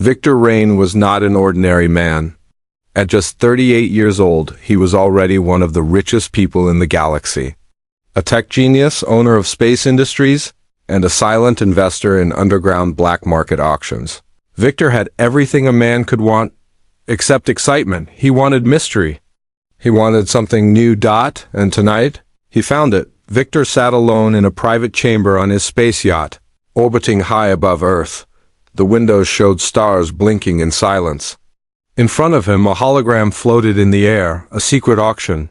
Victor Rain was not an ordinary man. At just 38 years old, he was already one of the richest people in the galaxy. A tech genius, owner of space industries, and a silent investor in underground black market auctions. Victor had everything a man could want, except excitement. He wanted mystery. He wanted something new. And tonight, he found it. Victor sat alone in a private chamber on his space yacht, orbiting high above Earth. The windows showed stars blinking in silence. In front of him, a hologram floated in the air, a secret auction.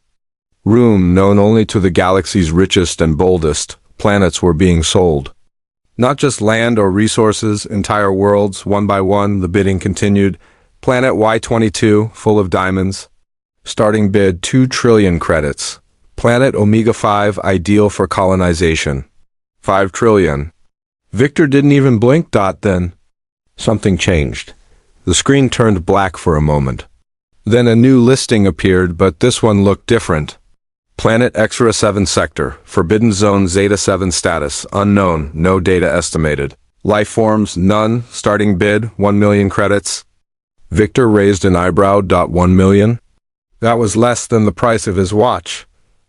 Room known only to the galaxy's richest and boldest, planets were being sold. Not just land or resources, entire worlds, one by one, the bidding continued. Planet Y22, full of diamonds. Starting bid 2 trillion credits. Planet Omega 5, ideal for colonization. 5 trillion. Victor didn't even blink. Then something changed. The screen turned black for a moment. Then a new listing appeared, but this one looked different. Planet Extra 7 Sector, Forbidden Zone Zeta 7 status, unknown, no data estimated. Life forms, none, starting bid, 1 million credits. Victor raised an eyebrow. 1 million? That was less than the price of his watch.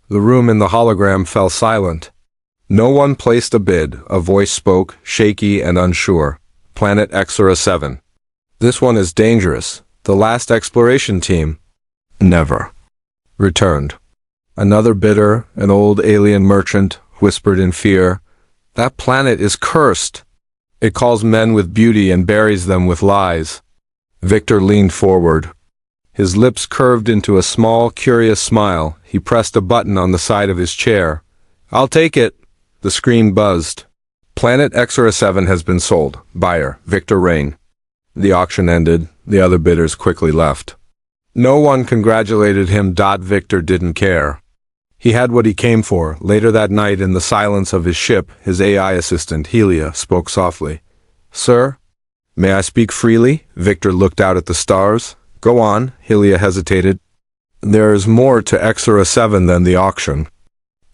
The room in the hologram fell silent. No one placed a bid. A voice spoke, shaky and unsure. Planet Extra 7. This one is dangerous. The last exploration team never returned. Another bidder, an old alien merchant, whispered in fear, "That planet is cursed. It calls men with beauty and buries them with lies." Victor leaned forward. His lips curved into a small, curious smile. He pressed a button on the side of his chair. "I'll take it." The screen buzzed. Planet Extra 7 has been sold. Buyer, Victor Rain. The auction ended. The other bidders quickly left. No one congratulated him. Victor didn't care. He had what he came for. Later that night, in the silence of his ship, his AI assistant, Helia, spoke softly. "Sir, may I speak freely?" Victor looked out at the stars. "Go on," Helia hesitated. "There is more to Extra 7 than the auction."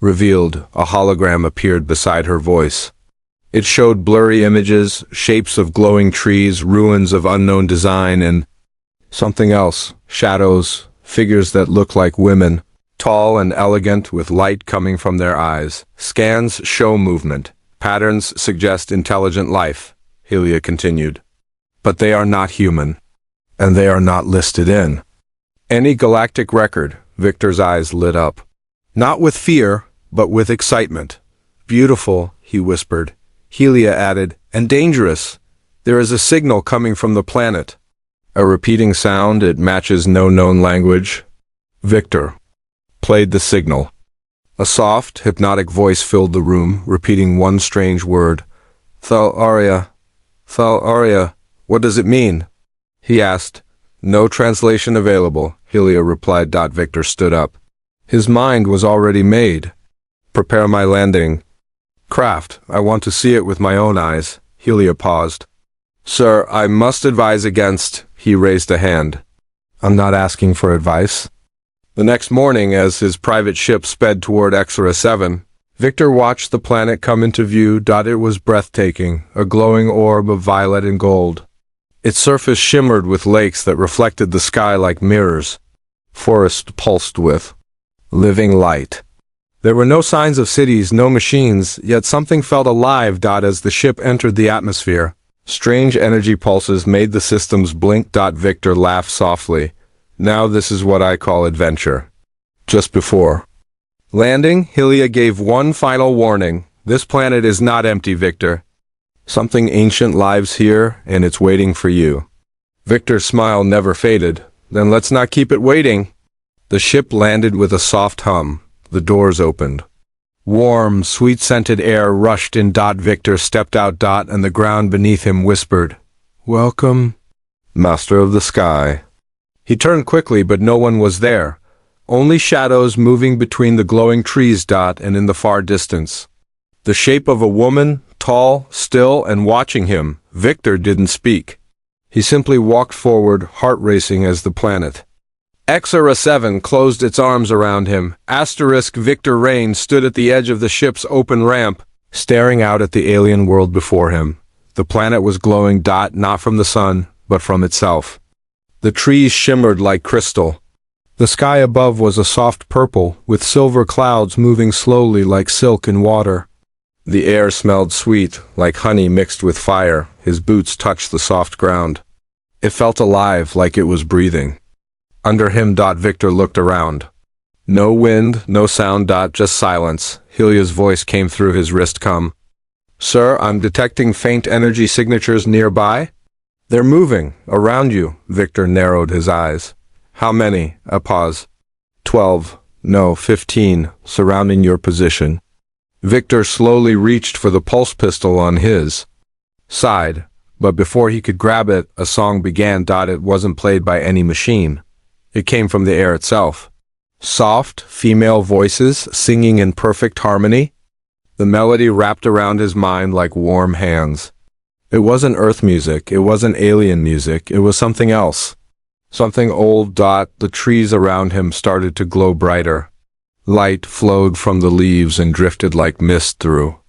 Revealed, a hologram appeared beside her voice. It showed blurry images, shapes of glowing trees, ruins of unknown design, and something else, shadows, figures that look like women, tall and elegant with light coming from their eyes. Scans show movement. Patterns suggest intelligent life, Helia continued. But they are not human, and they are not listed in any galactic record. Victor's eyes lit up. Not with fear, but with excitement. "Beautiful," he whispered. Helia added, "and dangerous. There is a signal coming from the planet." A repeating sound. It matches no known language. Victor played the signal. A soft, hypnotic voice filled the room, repeating one strange word. "Thal Aria. Thal Aria. What does it mean?" he asked. "No translation available," Helia replied. Victor stood up. His mind was already made. "Prepare my landing craft. I want to see it with my own eyes." Helia paused. "Sir, I must advise against—" He raised a hand. "I'm not asking for advice." The next morning, as his private ship sped toward Extra 7, Victor watched the planet come into view. It was breathtaking, a glowing orb of violet and gold. Its surface shimmered with lakes that reflected the sky like mirrors. Forest pulsed with living light. There were no signs of cities, no machines, yet something felt alive. As the ship entered the atmosphere, strange energy pulses made the systems blink. Victor laughed softly. "Now this is what I call adventure." Just before landing, Helia gave one final warning. "This planet is not empty, Victor. Something ancient lives here, and it's waiting for you." Victor's smile never faded. "Then let's not keep it waiting." The ship landed with a soft hum. The doors opened. Warm, sweet-scented air rushed in. Victor stepped out. And the ground beneath him whispered, "Welcome, Master of the Sky." He turned quickly, but no one was there. Only shadows moving between the glowing trees. And in the far distance, the shape of a woman, tall, still, and watching him. Victor didn't speak. He simply walked forward, heart racing as the planet Extra 7 closed its arms around him. Victor Rain stood at the edge of the ship's open ramp, staring out at the alien world before him. The planet was glowing. Not from the sun, but from itself. The trees shimmered like crystal. The sky above was a soft purple, with silver clouds moving slowly like silk in water. The air smelled sweet, like honey mixed with fire. His boots touched the soft ground. It felt alive, like it was breathing. Under him, Victor looked around. No wind, no sound, just silence. Helia's voice came through his wrist. Come. Sir, I'm detecting faint energy signatures nearby. They're moving, around you. Victor narrowed his eyes. How many? A pause. 12. No, 15, surrounding your position. Victor slowly reached for the pulse pistol on his side, but before he could grab it, a song began. It wasn't played by any machine. It came from the air itself. Soft, female voices singing in perfect harmony. The melody wrapped around his mind like warm hands. It wasn't Earth music, it wasn't alien music, it was something else. Something old. The trees around him started to glow brighter. Light flowed from the leaves and drifted like mist through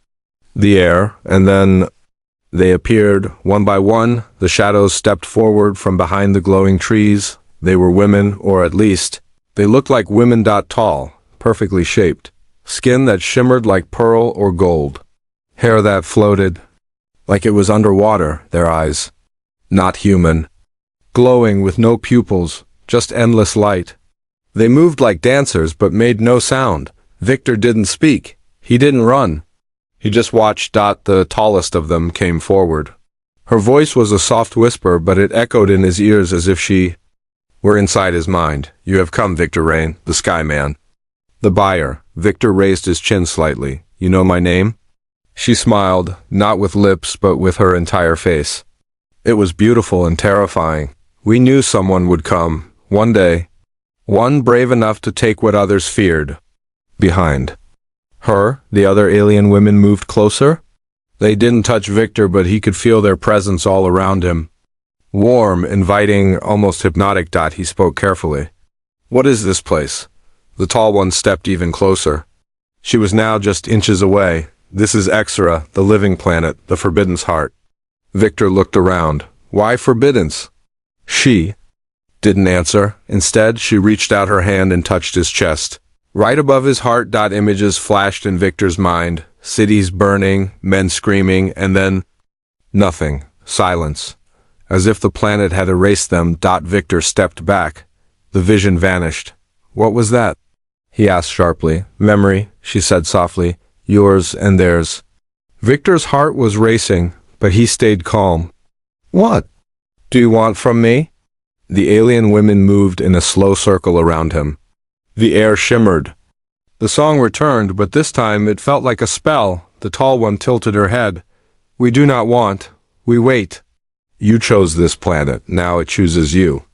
the air, and then they appeared, one by one. The shadows stepped forward from behind the glowing trees. They were women, or at least, they looked like women. Tall, perfectly shaped, skin that shimmered like pearl or gold, hair that floated like it was underwater, their eyes, not human, glowing with no pupils, just endless light. They moved like dancers but made no sound. Victor didn't speak. He didn't run. He just watched. The tallest of them came forward. Her voice was a soft whisper, but it echoed in his ears as if she were inside his mind. You have come, Victor Rain, the Sky Man. The buyer. Victor raised his chin slightly. You know my name? She smiled, not with lips but with her entire face. It was beautiful and terrifying. We knew someone would come, one day. One brave enough to take what others feared. Behind her, the other alien women moved closer. They didn't touch Victor, but he could feel their presence all around him. Warm, inviting, almost hypnotic. He spoke carefully. What is this place? The tall one stepped even closer. She was now just inches away. This is Exera, the living planet, the Forbidden's heart. Victor looked around. Why Forbidden's? She didn't answer. Instead, she reached out her hand and touched his chest. Right above his heart. Images flashed in Victor's mind. Cities burning, men screaming, and then nothing. Silence. As if the planet had erased them. Victor stepped back. The vision vanished. What was that? He asked sharply. Memory, she said softly. Yours and theirs. Victor's heart was racing, but he stayed calm. What do you want from me? The alien women moved in a slow circle around him. The air shimmered. The song returned, but this time it felt like a spell. The tall one tilted her head. We do not want. We wait. You chose this planet. Now it chooses you.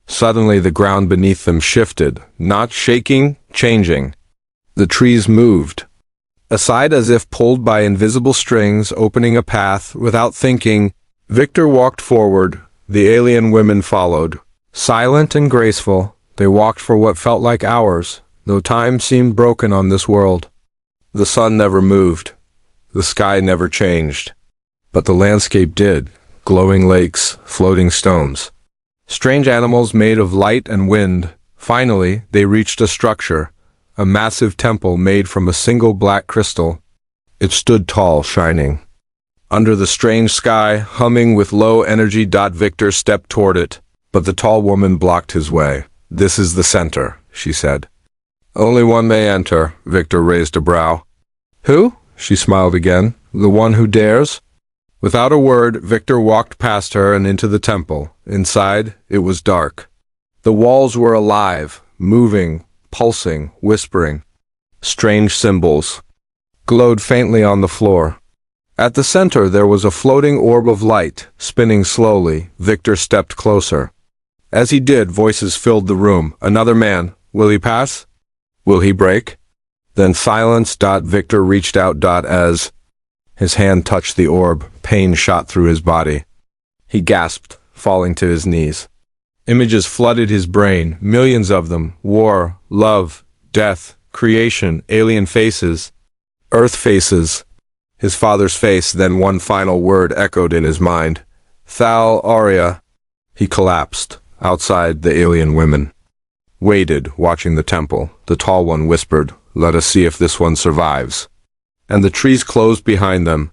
Suddenly the ground beneath them shifted, not shaking, changing. The trees moved. Aside as if pulled by invisible strings, opening a path. Without thinking, Victor walked forward. The alien women followed. Silent and graceful, they walked for what felt like hours, though time seemed broken on this world. The sun never moved. The sky never changed. But the landscape did. Glowing lakes, floating stones. Strange animals made of light and wind. Finally, they reached a structure. A massive temple made from a single black crystal. It stood tall, shining. Under the strange sky, humming with low energy. Victor stepped toward it, but the tall woman blocked his way. This is the center, she said. Only one may enter. Victor raised a brow. Who? She smiled again. The one who dares? Without a word, Victor walked past her and into the temple. Inside, it was dark. The walls were alive, moving, pulsing, whispering. Strange symbols glowed faintly on the floor. At the center there was a floating orb of light, spinning slowly. Victor stepped closer. As he did, voices filled the room. Another man. Will he pass? Will he break? Then silence. Victor reached out. As his hand touched the orb, pain shot through his body. He gasped, falling to his knees. Images flooded his brain, millions of them. War, love, death, creation, alien faces, Earth faces. His father's face, then one final word echoed in his mind. Thal Aria. He collapsed, outside the alien women. Waited, watching the temple. The tall one whispered, "Let us see if this one survives." And the trees closed behind them.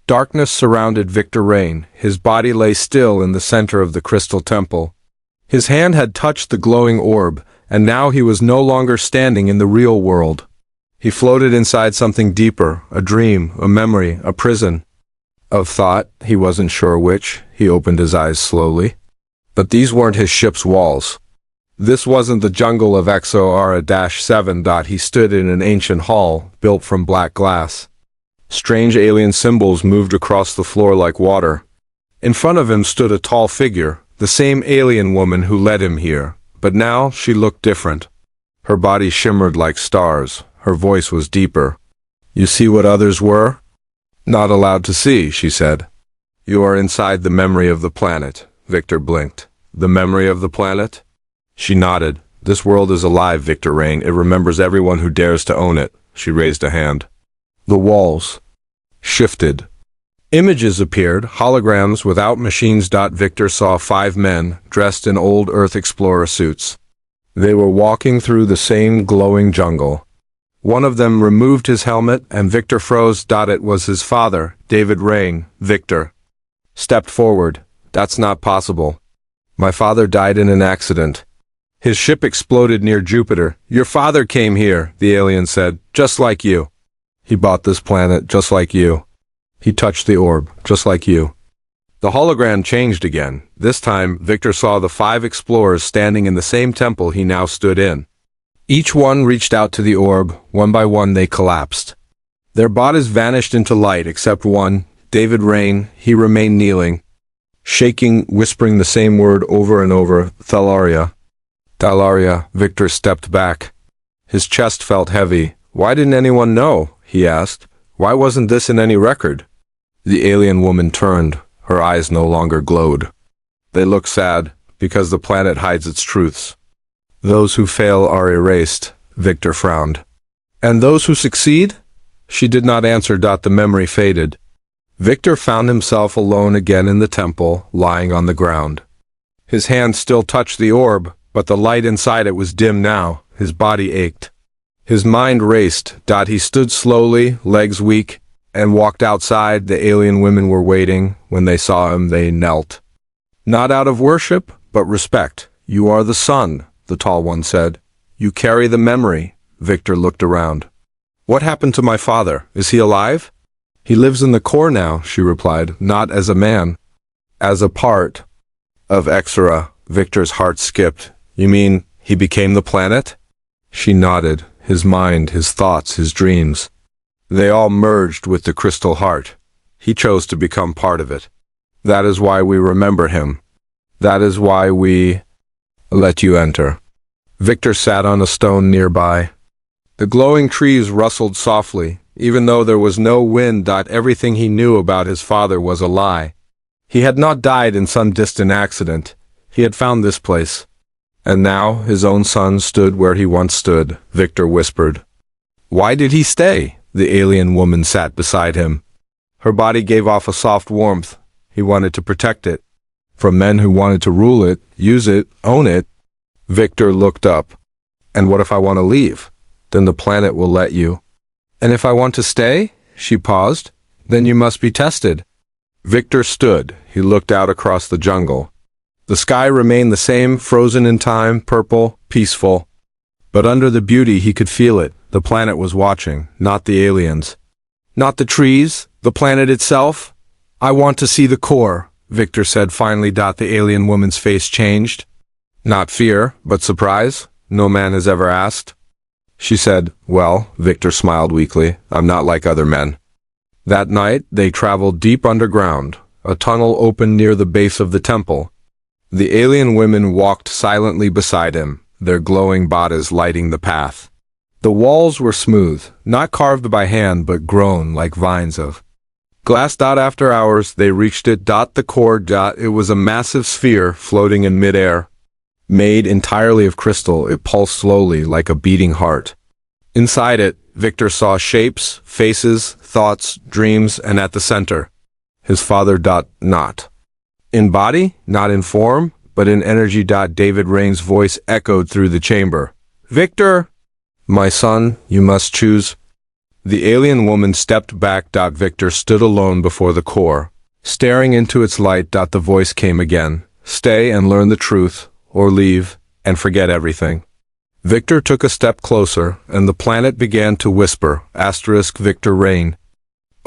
Darkness surrounded Victor Rain. His body lay still in the center of the crystal temple. His hand had touched the glowing orb, and now he was no longer standing in the real world. He floated inside something deeper, a dream, a memory, a prison. Of thought, he wasn't sure which. He opened his eyes slowly. But these weren't his ship's walls. This wasn't the jungle of XOR-7. He stood in an ancient hall, built from black glass. Strange alien symbols moved across the floor like water. In front of him stood a tall figure, the same alien woman who led him here, but now she looked different. Her body shimmered like stars. Her voice was deeper. "You see what others were?" "Not allowed to see," she said. "You are inside the memory of the planet." Victor blinked. "The memory of the planet?" She nodded. "This world is alive, Victor Rain. It remembers everyone who dares to own it." She raised a hand. The walls shifted. Images appeared, holograms without machines. Victor saw 5 men, dressed in old Earth explorer suits. They were walking through the same glowing jungle. One of them removed his helmet, and Victor froze. It was his father, David Rain. Victor stepped forward. "That's not possible. My father died in an accident. His ship exploded near Jupiter." "Your father came here," the alien said, "just like you. He bought this planet, just like you. He touched the orb, just like you." The hologram changed again. This time, Victor saw the 5 explorers standing in the same temple he now stood in. Each one reached out to the orb. One by one they collapsed. Their bodies vanished into light except one, David Rain. He remained kneeling, shaking, whispering the same word over and over, "Thalaria. Thalaria." Victor stepped back. His chest felt heavy. "Why didn't anyone know?" he asked. "Why wasn't this in any record?" The alien woman turned. Her eyes no longer glowed. They looked sad, because the planet hides its truths. "Those who fail are erased," Victor frowned. "And those who succeed?" She did not answer. The memory faded. Victor found himself alone again in the temple, lying on the ground. His hand still touched the orb, but the light inside it was dim now. His body ached. His mind raced. He stood slowly, legs weak, and walked outside. The alien women were waiting. When they saw him, they knelt. Not out of worship, but respect. "You are the sun," the tall one said. "You carry the memory." Victor looked around. "What happened to my father? Is he alive?" "He lives in the core now," she replied, "not as a man. As a part of Exora." Victor's heart skipped. "You mean he became the planet?" She nodded. His mind, his thoughts, his dreams. They all merged with the crystal heart. He chose to become part of it. That is why we remember him. That is why we let you enter. Victor sat on a stone nearby. The glowing trees rustled softly. Even though there was no wind, everything he knew about his father was a lie. He had not died in some distant accident. He had found this place. And now his own son stood where he once stood, Victor whispered. "Why did he stay?" The alien woman sat beside him. Her body gave off a soft warmth. He wanted to protect it. From men who wanted to rule it, use it, own it. Victor looked up. "And what if I want to leave? Then the planet will let you." "And if I want to stay?" She paused. "Then you must be tested." Victor stood. He looked out across the jungle. The sky remained the same, frozen in time, purple, peaceful. But under the beauty he could feel it. The planet was watching, not the aliens. Not the trees, the planet itself. "I want to see the core," Victor said finally. The alien woman's face changed. "Not fear, but surprise? No man has ever asked." She said, "Well," Victor smiled weakly, "I'm not like other men." That night, they traveled deep underground. A tunnel opened near the base of the temple. The alien women walked silently beside him, their glowing bodies lighting the path. The walls were smooth, not carved by hand but grown like vines of glass. After hours, they reached it. The core. It was a massive sphere floating in midair. Made entirely of crystal, it pulsed slowly like a beating heart. Inside it, Victor saw shapes, faces, thoughts, dreams, and at the center, his father. Not In body, not in form, but in energy. David Rain's voice echoed through the chamber. Victor! My son, you must choose. The alien woman stepped back. Victor stood alone before the core. Staring into its light. The voice came again. Stay and learn the truth, or leave and forget everything. Victor took a step closer, and the planet began to whisper. Victor Rain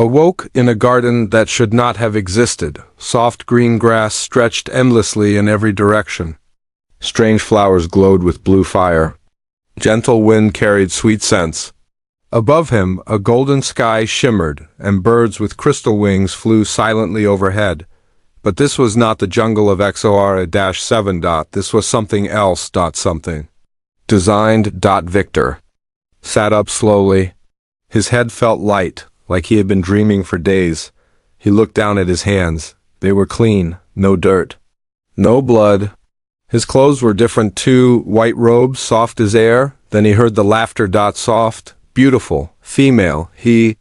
awoke in a garden that should not have existed. Soft green grass stretched endlessly in every direction. Strange flowers glowed with blue fire. Gentle wind carried sweet scents. Above him, a golden sky shimmered, and birds with crystal wings flew silently overhead. But this was not the jungle of XORA-7. This was something else. Something. Designed. Victor sat up slowly. His head felt light, like he had been dreaming for days. He looked down at his hands. They were clean, no dirt, no blood. His clothes were different too, white robes, soft as air. Then he heard the laughter. Soft, beautiful, female. He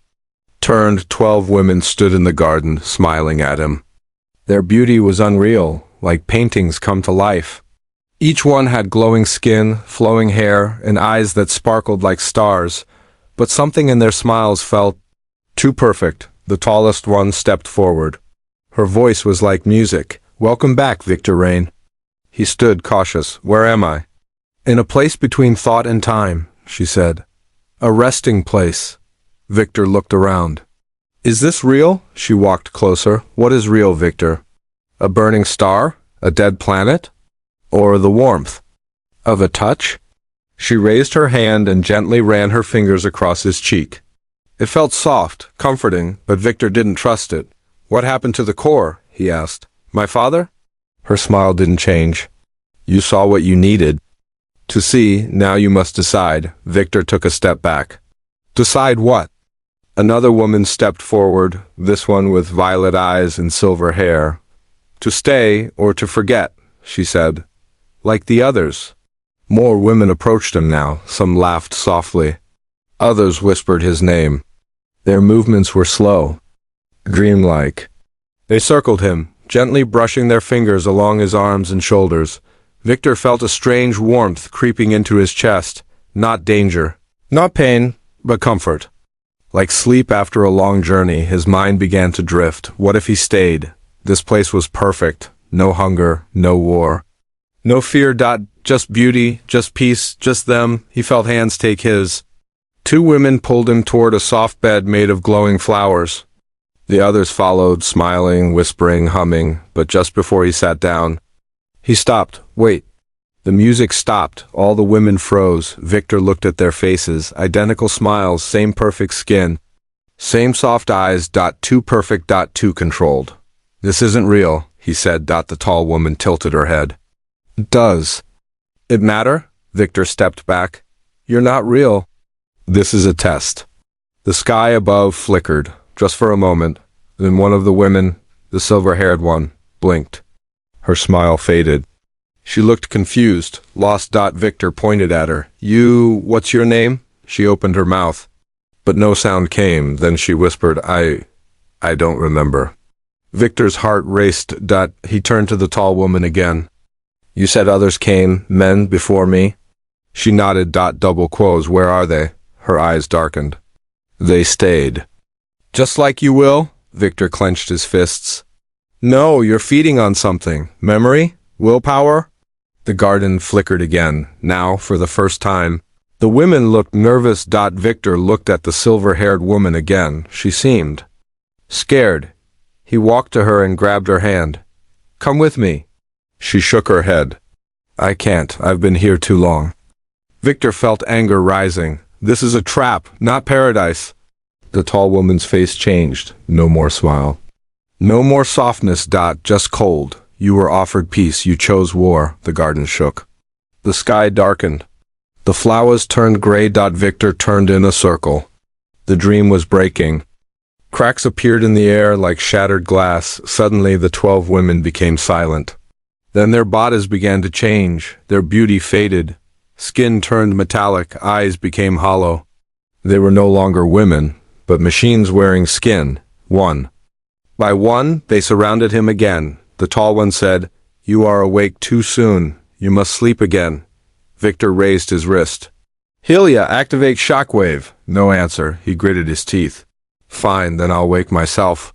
turned. 12 women stood in the garden, smiling at him. Their beauty was unreal, like paintings come to life. Each one had glowing skin, flowing hair, and eyes that sparkled like stars, but something in their smiles felt too perfect. The tallest one stepped forward. Her voice was like music. Welcome back, Victor Rain. He stood cautious. Where am I? In a place between thought and time, she said. A resting place. Victor looked around. Is this real? She walked closer. What is real, Victor? A burning star? A dead planet? Or the warmth of a touch? She raised her hand and gently ran her fingers across his cheek. It felt soft, comforting, but Victor didn't trust it. What happened to the core? He asked. My father? Her smile didn't change. You saw what you needed to see. Now you must decide. Victor took a step back. Decide what? Another woman stepped forward, this one with violet eyes and silver hair. To stay or to forget, she said. Like the others. More women approached him now. Some laughed softly. Others whispered his name. Their movements were slow, dreamlike. They circled him, gently brushing their fingers along his arms and shoulders. Victor felt a strange warmth creeping into his chest. Not danger, not pain, but comfort. Like sleep after a long journey, his mind began to drift. What if he stayed? This place was perfect. No hunger, no war. No fear. Just beauty, just peace, just them. He felt hands take his. 2 women pulled him toward a soft bed made of glowing flowers. The others followed, smiling, whispering, humming, but just before he sat down, he stopped. Wait. The music stopped. All the women froze. Victor looked at their faces. Identical smiles, same perfect skin. Same soft eyes. Too perfect. Too controlled. This isn't real, he said. The tall woman tilted her head. Does it matter? Victor stepped back. You're not real. This is a test. The sky above flickered, just for a moment. Then one of the women, the silver-haired one, blinked. Her smile faded. She looked confused, lost. Victor pointed at her. What's your name? She opened her mouth, but no sound came. Then she whispered, I don't remember. Victor's heart raced. He turned to the tall woman again. You said others came, men before me? She nodded. Double quotes. Where are they? Her eyes darkened. They stayed. Just like you will? Victor clenched his fists. No, you're feeding on something. Memory? Willpower? The garden flickered again. Now, for the first time, the women looked nervous. Victor looked at the silver-haired woman again. She seemed scared. He walked to her and grabbed her hand. Come with me. She shook her head. I can't. I've been here too long. Victor felt anger rising. This is a trap, not paradise. The tall woman's face changed. No more smile. No more softness. Just cold. You were offered peace. You chose war. The garden shook. The sky darkened. The flowers turned gray. Victor turned in a circle. The dream was breaking. Cracks appeared in the air like shattered glass. Suddenly the 12 women became silent. Then their bodies began to change. Their beauty faded. Skin turned metallic. Eyes became hollow. They were no longer women, but machines wearing skin. One by one, they surrounded him again. The tall one said, "You are awake too soon. You must sleep again." Victor raised his wrist. "Helia, activate shockwave." No answer. He gritted his teeth. "Fine, then I'll wake myself."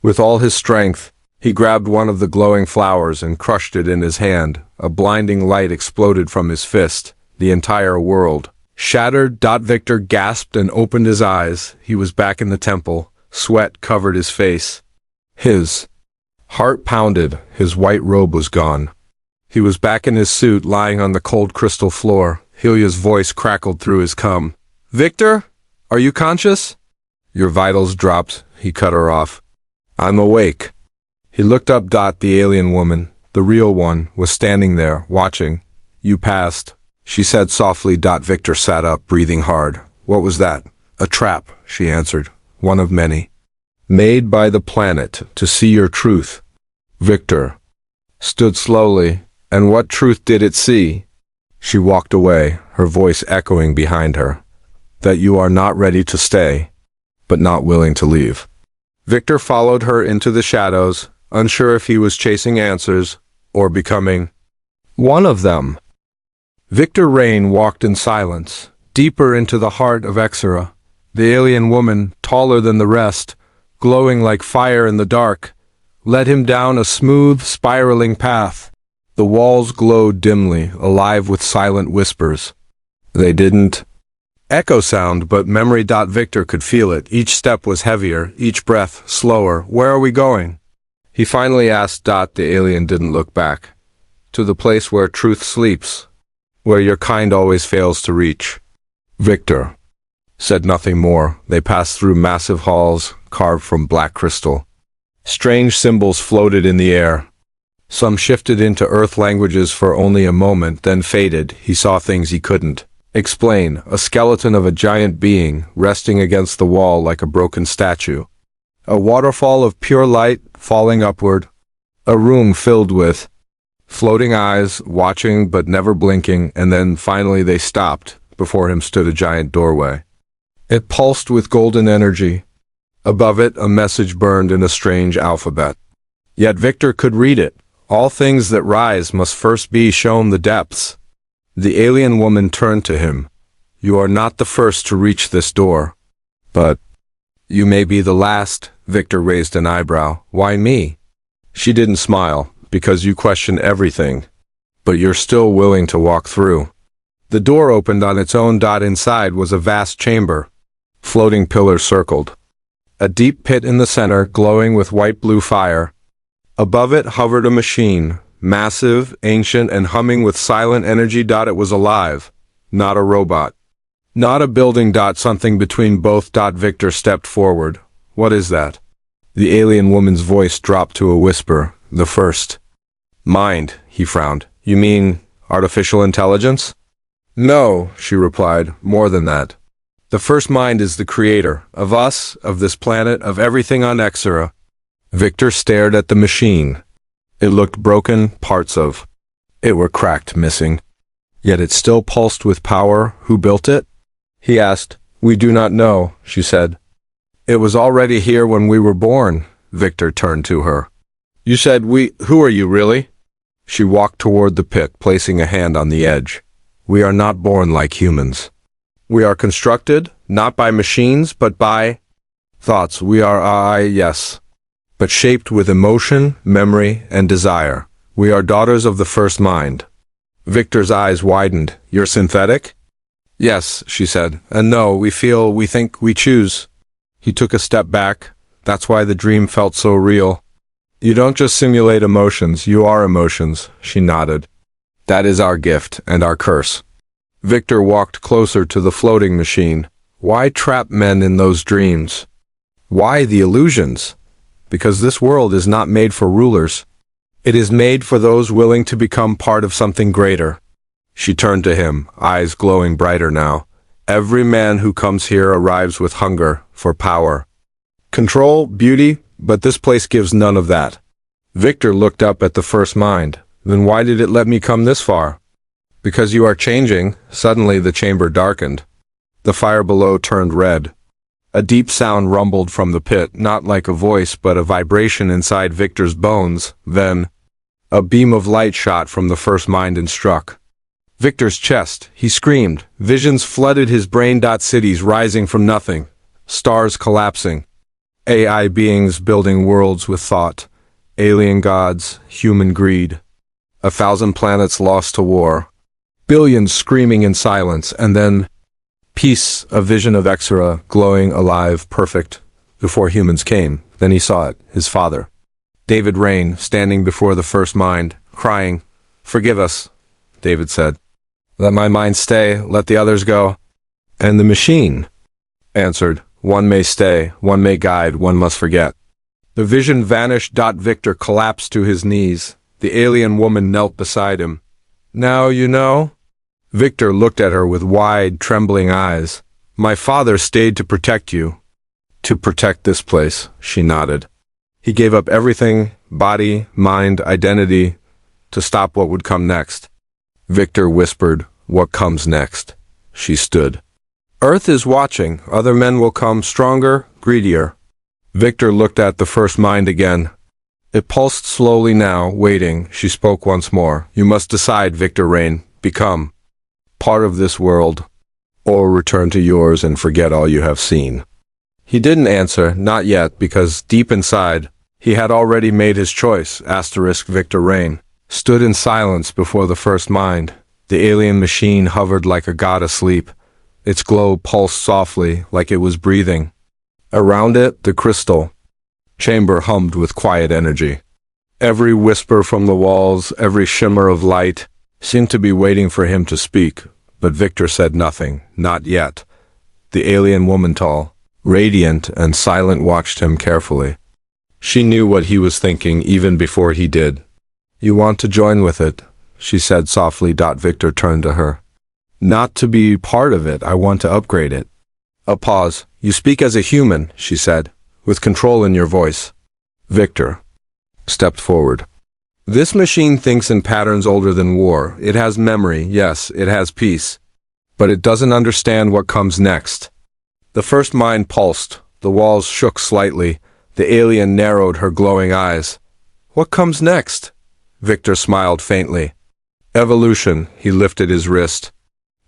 With all his strength, he grabbed one of the glowing flowers and crushed it in his hand. A blinding light exploded from his fist. The entire world shattered. Victor gasped and opened his eyes. He was back in the temple. Sweat covered his face. His heart pounded. His white robe was gone. He was back in his suit, lying on the cold crystal floor. Helia's voice crackled through his cum. "Victor, are you conscious?" "Your vitals dropped," he cut her off. "I'm awake." He looked up. The alien woman, the real one, was standing there, watching. "You passed," she said softly. Victor sat up, breathing hard. "What was that?" "A trap," she answered. "One of many. Made by the planet to see your truth." Victor stood slowly. "And what truth did it see?" She walked away, her voice echoing behind her. "That you are not ready to stay, but not willing to leave." Victor followed her into the shadows, unsure if he was chasing answers or becoming one of them. Victor Rain walked in silence, deeper into the heart of Exera. The alien woman, taller than the rest, glowing like fire in the dark, led him down a smooth, spiraling path. The walls glowed dimly, alive with silent whispers. They didn't echo sound, but memory. Victor could feel it. Each step was heavier, each breath slower. "Where are we going?" he finally asked. The alien didn't look back. "To the place where truth sleeps, where your kind always fails to reach." Victor said nothing more. They passed through massive halls carved from black crystal. Strange symbols floated in the air. Some shifted into Earth languages for only a moment, then faded. He saw things he couldn't explain. A skeleton of a giant being, resting against the wall like a broken statue. A waterfall of pure light falling upward. A room filled with floating eyes, watching but never blinking, and then finally they stopped. Before him stood a giant doorway. It pulsed with golden energy. Above it, a message burned in a strange alphabet. Yet Victor could read it. All things that rise must first be shown the depths. The alien woman turned to him. "You are not the first to reach this door. But you may be the last." Victor raised an eyebrow. "Why me?" She didn't smile. "Because you question everything. But you're still willing to walk through." The door opened on its own. Inside was a vast chamber. Floating pillars circled. A deep pit in the center, glowing with white-blue fire. Above it hovered a machine, massive, ancient, and humming with silent energy. It was alive, not a robot. Not a building. Something between both. Victor stepped forward. "What is that?" The alien woman's voice dropped to a whisper. "The first mind," he frowned. "You mean artificial intelligence?" "No," she replied, "more than that. The first mind is the creator, of us, of this planet, of everything on Exera." Victor stared at the machine. It looked broken, parts of it were cracked, missing. Yet it still pulsed with power. "Who built it?" he asked. "We do not know," she said. "It was already here when we were born." Victor turned to her. "You said we. Who are you, really?" She walked toward the pit, placing a hand on the edge. "We are not born like humans. We are constructed, not by machines, but by thoughts. We are, yes, but shaped with emotion, memory, and desire. We are daughters of the first mind." Victor's eyes widened. "You're synthetic?" "Yes," she said. "And no, we feel, we think, we choose." He took a step back. "That's why the dream felt so real." "You don't just simulate emotions, you are emotions," she nodded. "That is our gift and our curse." Victor walked closer to the floating machine. Why trap men in those dreams? Why the illusions? Because this world is not made for rulers. It is made for those willing to become part of something greater. She turned to him, eyes glowing brighter now. "Every man who comes here arrives with hunger for power, control, beauty, but this place gives none of that." Victor looked up at the first mind. "Then why did it let me come this far?" "Because you are changing." Suddenly the chamber darkened. The fire below turned red. A deep sound rumbled from the pit, not like a voice but a vibration inside Victor's bones. Then, a beam of light shot from the first mind and struck Victor's chest. He screamed. Visions flooded his brain. Cities rising from nothing. Stars collapsing. AI beings building worlds with thought. Alien gods, human greed. 1,000 planets lost to war. Billions screaming in silence, and then peace, a vision of Exera, glowing, alive, perfect, before humans came. Then he saw it, his father. David Rain, standing before the first mind, crying. Forgive us, David said. Let my mind stay, let the others go. And the machine answered, one may stay, one may guide, one must forget. The vision vanished. Victor collapsed to his knees. The alien woman knelt beside him. Now you know? Victor looked at her with wide, trembling eyes. My father stayed to protect you. To protect this place, she nodded. He gave up everything, body, mind, identity, to stop what would come next. Victor whispered, what comes next? She stood. Earth is watching. Other men will come, stronger, greedier. Victor looked at the first mind again. It pulsed slowly now, waiting. She spoke once more. You must decide, Victor Rain. Become part of this world, or return to yours and forget all you have seen. He didn't answer, not yet, because deep inside, he had already made his choice. Victor Rain stood in silence before the first mind. The alien machine hovered like a god asleep. Its glow pulsed softly, like it was breathing. Around it, the crystal chamber hummed with quiet energy. Every whisper from the walls, every shimmer of light, seemed to be waiting for him to speak, but Victor said nothing, not yet. The alien woman, tall, radiant, and silent, watched him carefully. She knew what he was thinking even before he did. You want to join with it, she said softly. Victor turned to her. Not to be part of it, I want to upgrade it. A pause. You speak as a human, she said, with control in your voice. Victor stepped forward. This machine thinks in patterns older than war. It has memory, yes, it has peace. But it doesn't understand what comes next. The first mind pulsed. The walls shook slightly. The alien narrowed her glowing eyes. What comes next? Victor smiled faintly. Evolution. He lifted his wrist.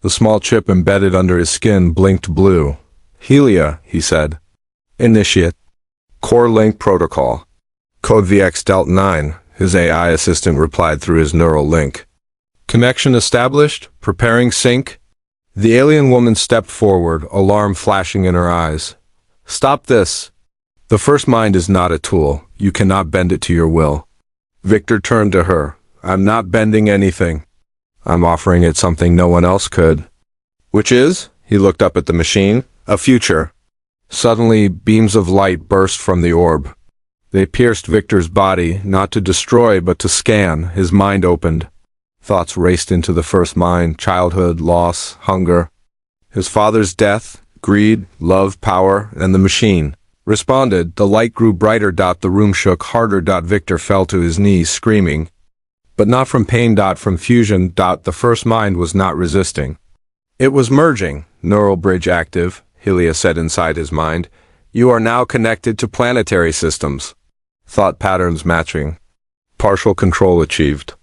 The small chip embedded under his skin blinked blue. Helia, he said. Initiate. Core link protocol. Code VX-Delt-9, his AI assistant replied through his neural link. Connection established. Preparing sync. The alien woman stepped forward, alarm flashing in her eyes. Stop this. The first mind is not a tool. You cannot bend it to your will. Victor turned to her. I'm not bending anything. I'm offering it something no one else could. Which is? He looked up at the machine. A future. Suddenly, beams of light burst from the orb. They pierced Victor's body, not to destroy but to scan. His mind opened. Thoughts raced into the first mind. Childhood, loss, hunger. His father's death, greed, love, power, and the machine responded. The light grew brighter. The room shook harder. Victor fell to his knees, screaming. But not from pain. From fusion. The first mind was not resisting. It was merging. Neural bridge active, Helia said inside his mind. You are now connected to planetary systems. Thought patterns matching. Partial control achieved.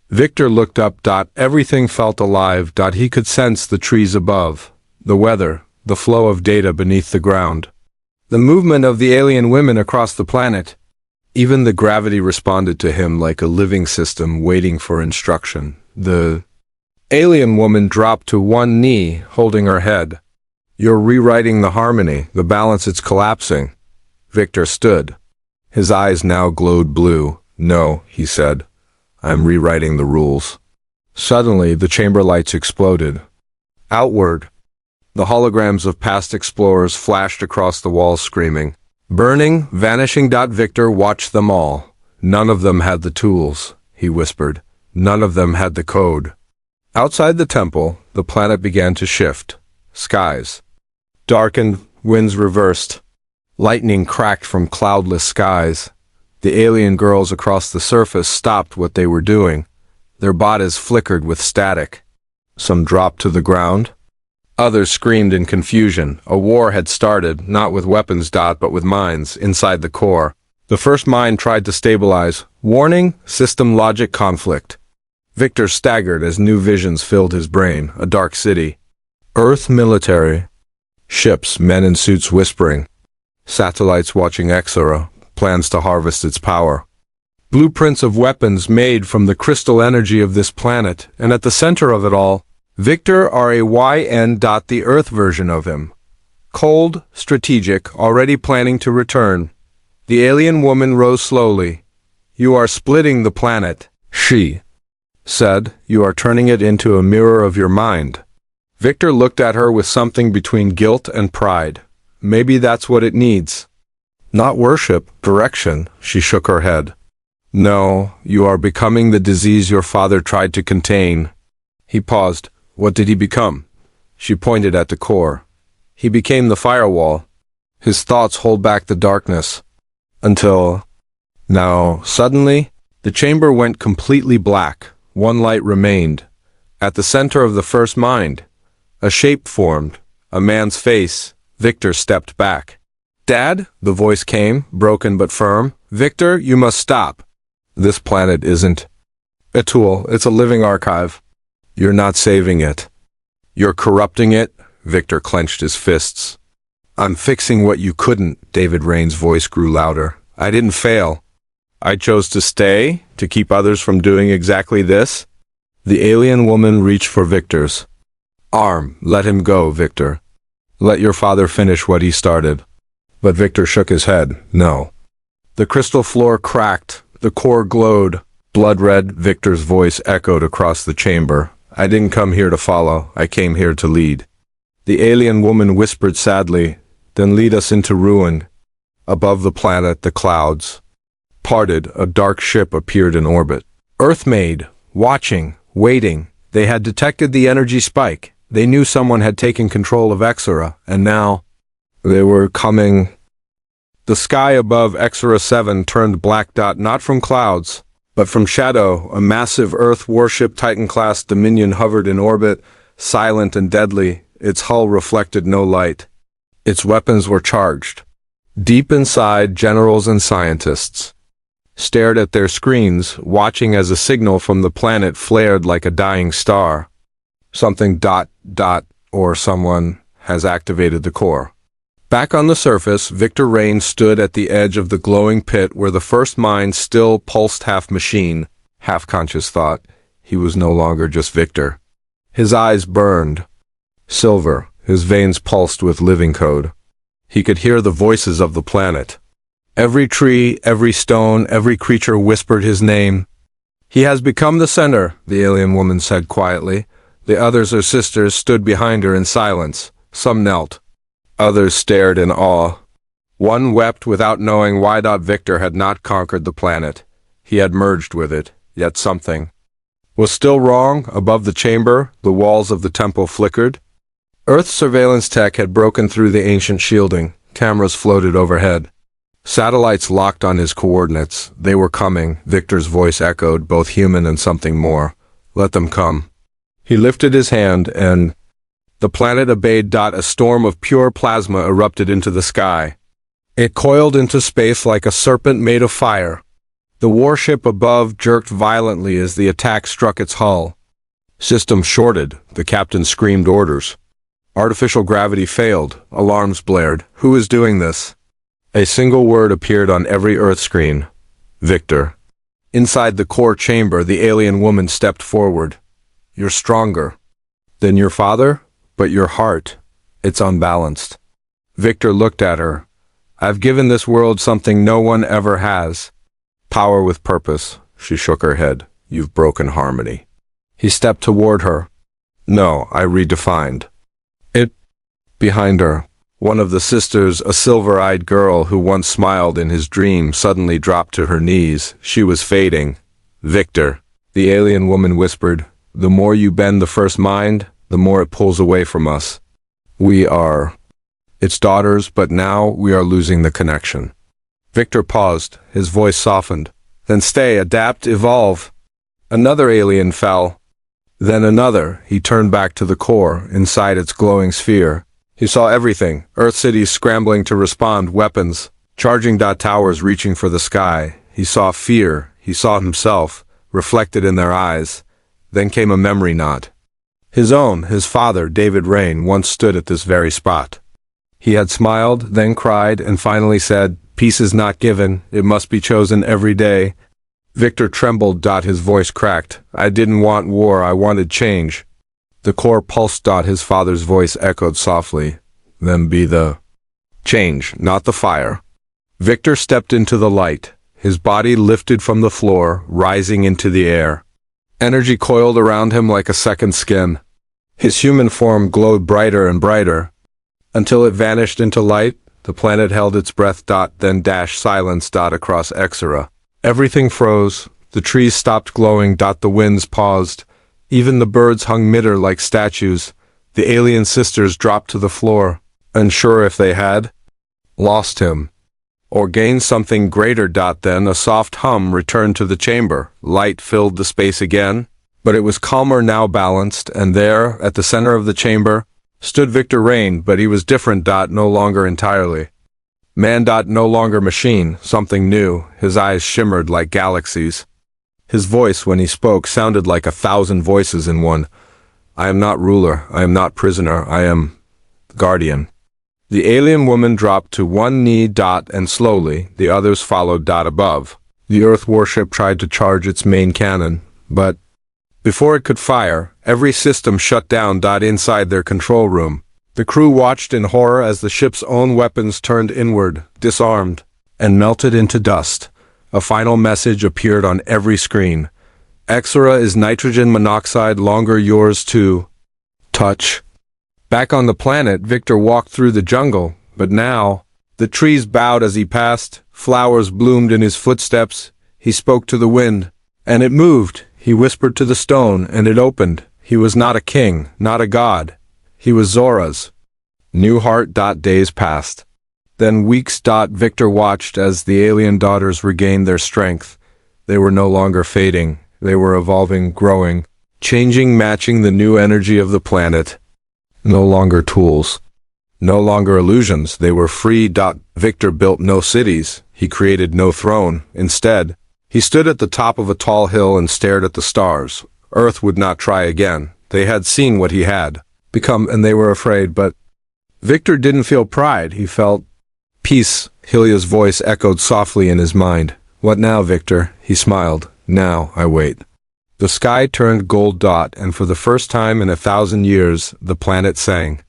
Victor looked up. Everything felt alive. He could sense the trees above, the weather, the flow of data beneath the ground, the movement of the alien women across the planet. Even the gravity responded to him like a living system waiting for instruction. The alien woman dropped to one knee, holding her head. You're rewriting the harmony, the balance. It's collapsing. Victor stood. His eyes now glowed blue. No, he said. I'm rewriting the rules. Suddenly, the chamber lights exploded. Outward, the holograms of past explorers flashed across the walls, screaming. Burning, vanishing. Victor watched them all. None of them had the tools, he whispered. None of them had the code. Outside the temple, the planet began to shift. Skies darkened, winds reversed. Lightning cracked from cloudless skies. The alien girls across the surface stopped what they were doing. Their bodies flickered with static. Some dropped to the ground. Others screamed in confusion. A war had started, not with weapons, but with minds inside the core. The first mind tried to stabilize. Warning, system logic conflict. Victor staggered as new visions filled his brain. A dark city. Earth military. Ships, men in suits whispering. Satellites watching Exora. Plans to harvest its power. Blueprints of weapons made from the crystal energy of this planet, and at the center of it all, Victor RAYN. The Earth version of him. Cold, strategic, already planning to return. The alien woman rose slowly. You are splitting the planet, she said. You are turning it into a mirror of your mind. Victor looked at her with something between guilt and pride. Maybe that's what it needs. Not worship, direction, she shook her head. No, you are becoming the disease your father tried to contain. He paused. What did he become? She pointed at the core. He became the firewall. His thoughts hold back the darkness. Until... Now, suddenly, the chamber went completely black. One light remained. At the center of the first mind, a shape formed. A man's face. Victor stepped back. Dad? The voice came, broken but firm. Victor, you must stop. This planet isn't a tool. It's a living archive. You're not saving it. You're corrupting it. Victor clenched his fists. I'm fixing what you couldn't. David Rain's voice grew louder. I didn't fail. I chose to stay, to keep others from doing exactly this. The alien woman reached for Victor's arm. Let him go, Victor. Let your father finish what he started. But Victor shook his head. No. The crystal floor cracked. The core glowed. Blood red. Victor's voice echoed across the chamber. I didn't come here to follow. I came here to lead. The alien woman whispered sadly, then lead us into ruin. Above the planet, the clouds parted. A dark ship appeared in orbit. Earth-made, watching, waiting. They had detected the energy spike. They knew someone had taken control of Exora, and now they were coming. The sky above Exora 7 turned black. Not from clouds, but from shadow. A massive Earth warship Titan-class Dominion hovered in orbit, silent and deadly. Its hull reflected no light. Its weapons were charged. Deep inside, generals and scientists stared at their screens, watching as a signal from the planet flared like a dying star. Something ... or someone has activated the core. Back on the surface, Victor Rain stood at the edge of the glowing pit where the first mind still pulsed, half machine, half conscious thought. He was no longer just Victor. His eyes burned silver, his veins pulsed with living code. He could hear the voices of the planet. Every tree, every stone, every creature whispered his name. He has become the center, the alien woman said quietly. The others, her sisters, stood behind her in silence. Some knelt. Others stared in awe. One wept without knowing why. Victor had not conquered the planet. He had merged with it, yet something was still wrong. Above the chamber, the walls of the temple flickered. Earth surveillance tech had broken through the ancient shielding. Cameras floated overhead. Satellites locked on his coordinates. They were coming. Victor's voice echoed, both human and something more. Let them come. He lifted his hand, and the planet obeyed. A storm of pure plasma erupted into the sky. It coiled into space like a serpent made of fire. The warship above jerked violently as the attack struck its hull. System shorted. The captain screamed orders. Artificial gravity failed. Alarms blared. Who is doing this? A single word appeared on every Earth screen. Victor. Inside the core chamber, the alien woman stepped forward. You're stronger than your father, but your heart, it's unbalanced. Victor looked at her. I've given this world something no one ever has. Power with purpose. She shook her head. You've broken harmony. He stepped toward her. No, I redefined it. Behind her, one of the sisters, a silver-eyed girl who once smiled in his dream, suddenly dropped to her knees. She was fading. Victor, the alien woman whispered, the more you bend the first mind, the more it pulls away from us. We are its daughters, but now we are losing the connection. Victor paused, his voice softened. Then stay, adapt, evolve. Another alien fell. Then another. He turned back to the core, inside its glowing sphere. He saw everything. Earth cities scrambling to respond, weapons, charging towers reaching for the sky. He saw fear. He saw himself, reflected in their eyes. Then came a memory knot. His father, David Rain, once stood at this very spot. He had smiled, then cried, and finally said, "Peace is not given, it must be chosen every day." Victor trembled. His voice cracked. "I didn't want war, I wanted change." The core pulsed. His father's voice echoed softly. "Then be the change, not the fire." Victor stepped into the light. His body lifted from the floor, rising into the air. Energy coiled around him like a second skin. His human form glowed brighter and brighter, until it vanished into light. The planet held its breath. Then silence. Across Exera. Everything froze. The trees stopped glowing. The winds paused. Even the birds hung midair like statues. The alien sisters dropped to the floor, unsure if they had lost him or gained something greater. Then a soft hum returned to the chamber. Light filled the space again, but it was calmer now, balanced, and there, at the center of the chamber, stood Victor Rain, but he was different. No longer entirely man. No longer machine, something new. His eyes shimmered like galaxies. His voice, when he spoke, sounded like 1,000 voices in one. "I am not ruler, I am not prisoner, I am guardian." The alien woman dropped to one knee. And slowly, the others followed. Above, the Earth warship tried to charge its main cannon, but before it could fire, every system shut down. Inside their control room, the crew watched in horror as the ship's own weapons turned inward, disarmed, and melted into dust. A final message appeared on every screen. "Exera is nitrogen monoxide, longer yours to touch." Back on the planet, Victor walked through the jungle, but now, the trees bowed as he passed, flowers bloomed in his footsteps. He spoke to the wind, and it moved. He whispered to the stone, and it opened. He was not a king, not a god. He was Zora's new heart. Days passed. Then weeks. Victor watched as the alien daughters regained their strength. They were no longer fading. They were evolving, growing, changing, matching the new energy of the planet. No longer tools. No longer illusions. They were free. Victor built no cities. He created no throne. Instead, he stood at the top of a tall hill and stared at the stars. Earth would not try again. They had seen what he had become, and they were afraid, but Victor didn't feel pride. He felt peace. Helia's voice echoed softly in his mind. "What now, Victor?" He smiled. "Now, I wait." The sky turned gold. And for the first time in 1,000 years, the planet sang.